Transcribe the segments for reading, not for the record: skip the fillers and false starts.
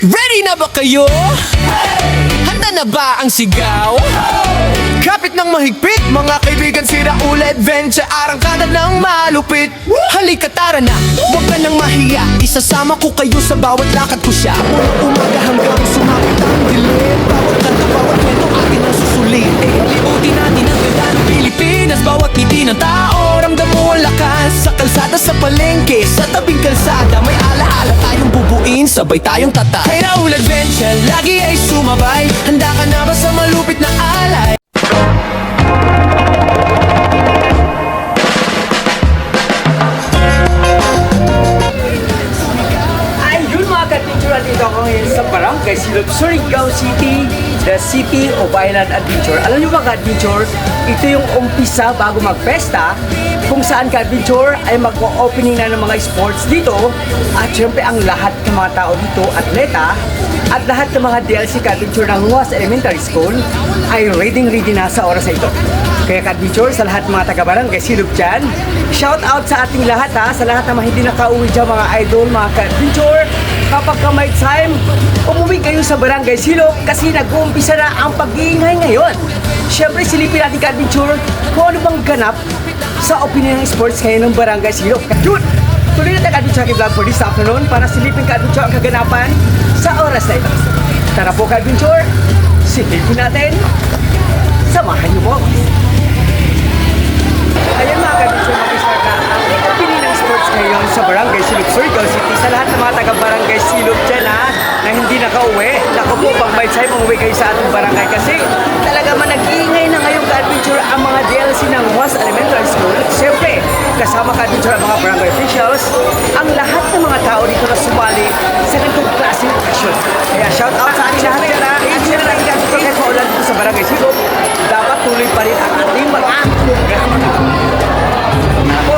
Ready na ba kayo? Handa na ba ang sigaw? Kapit ng mahigpit, mga kaibigan, sira ulit adventure, arangkada ng malupit. Halika tara na, huwag ka nang mahiya, isasama ko kayo sa bawat lakad ko siya. Umaga hanggang sumapit ang dilim, bawat kanto, bawat kwento atin ang susulitin. Libutin natin ang ganda ng Pilipinas, bawat ngiti ng tao, ramdam mo ang lakas. Sa kalsada, sa palengke, sa tabing kalsada, may alaala tayong bubuin, sabay tayong tatay. Kay Raul Adventure, lagi ay sumabay. Handa ka na ba sa malupit na alay? Ayun mga ka-adventure, dito ako ngayon sa Barangay Silog, Surigao City, the City of Island Adventure. Alam niyo ba ka-adventure, ito yung umpisa bago mag-festa, kung saan ka-adventure ay mag-opening na ng mga sports dito, at syempre ang lahat ng mga tao dito, atleta, at lahat ng mga DLC ka-adventure ng Huas Elementary School ay ready na sa oras na ito. Kaya ka-adventure, sa lahat ng mga taga-Barangay Silog dyan, shout out sa ating lahat ha, sa lahat ng mga hindi nakauwi dyan, mga idol, mga ka-adventure. Kapag ka may time, umuwi kayo sa Barangay Silog kasi nag-uumpisa na ang pag-iingay ngayon. Siyempre, silipin natin ka-adventure kung ano bang ganap sa opinion ng sports ngayon ng Barangay Silog. Yun! Tuloy natin ka-adventure aking vlog for this afternoon para silipin ka-adventure ang kaganapan sa oras na ito. Tara po ka-adventure, silipin natin. Samahan niyo po. Ayan mga ka-adventure, mag-start na ang opinion ng sports ngayon sa Barangay Silog, Surigao City. Sa lahat ng mga taga-Barangay Silog dyan ha, na hindi nakauwi, naku po, pag may time, umuwi kayo sa ating barangay kasi talaga man nag-iingay na ngayong ka-adventure ang mga DLC ng Huas Elementary School. Siyempre, kasama ka-adventure ang mga barangay officials, ang lahat ng mga tao dito na sumali sa ganitong klaseng action. Kaya shout out sa ating lahat yan ha. At sila lang ka-adventure kahit maulan dito sa Barangay Silog, dapat tuloy pa rin ang ating mga programa. Ako,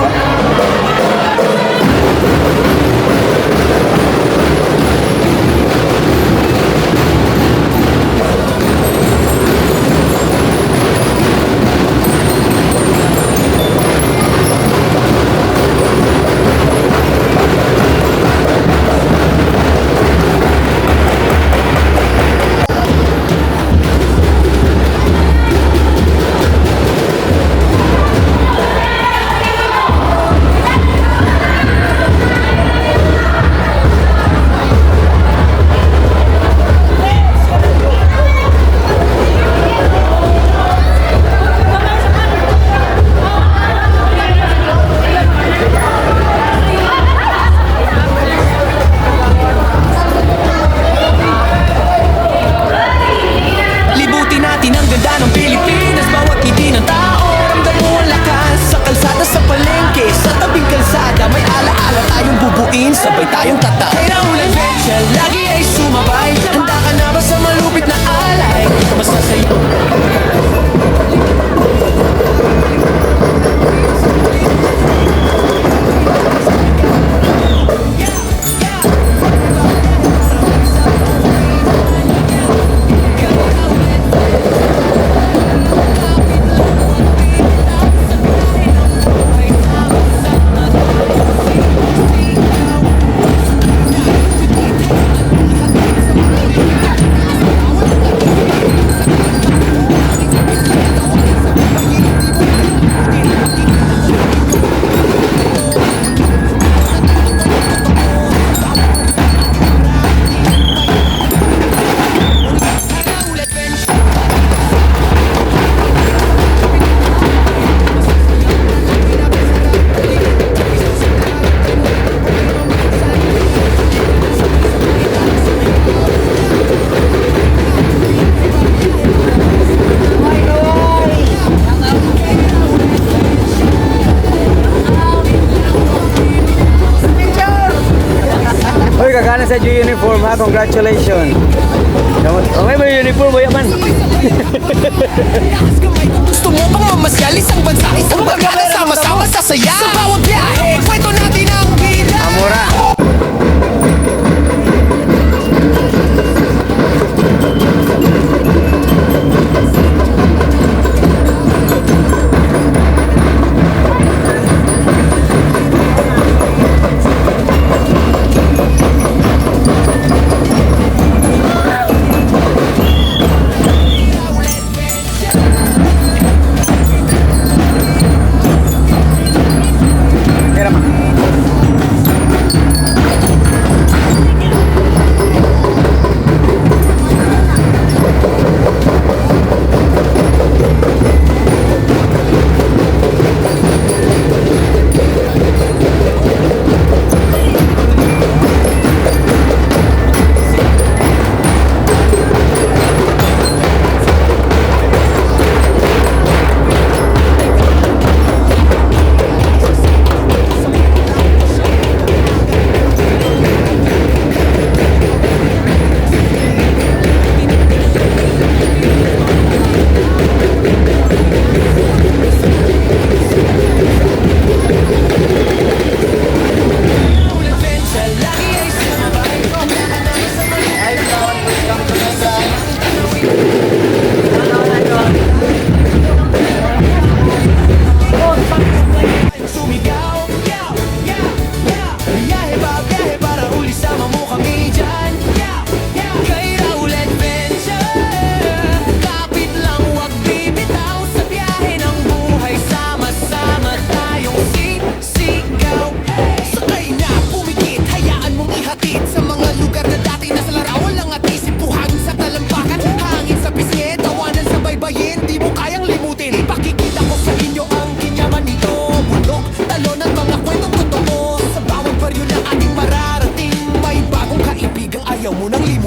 sabay tayong tata. Kay Raul Adventure, lagi ay sumabay. Handa ka na ba sa malupit na alay? Masasayo. Kagana sa uniform ha, congratulations. Okay ba yung uniform, boy man? Gusto mo bang mamasyal isang bansa, isang barkada, sama-sama sa saya? Sa bawat biyahe, kwento natin ang vida. Amora.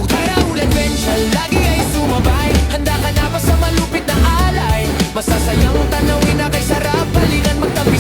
Raul Adventure, lagi ay sumabay. Handa ka na ba sa malupit na alay? Masasayang tanawin na kay sarap, balikan magtabi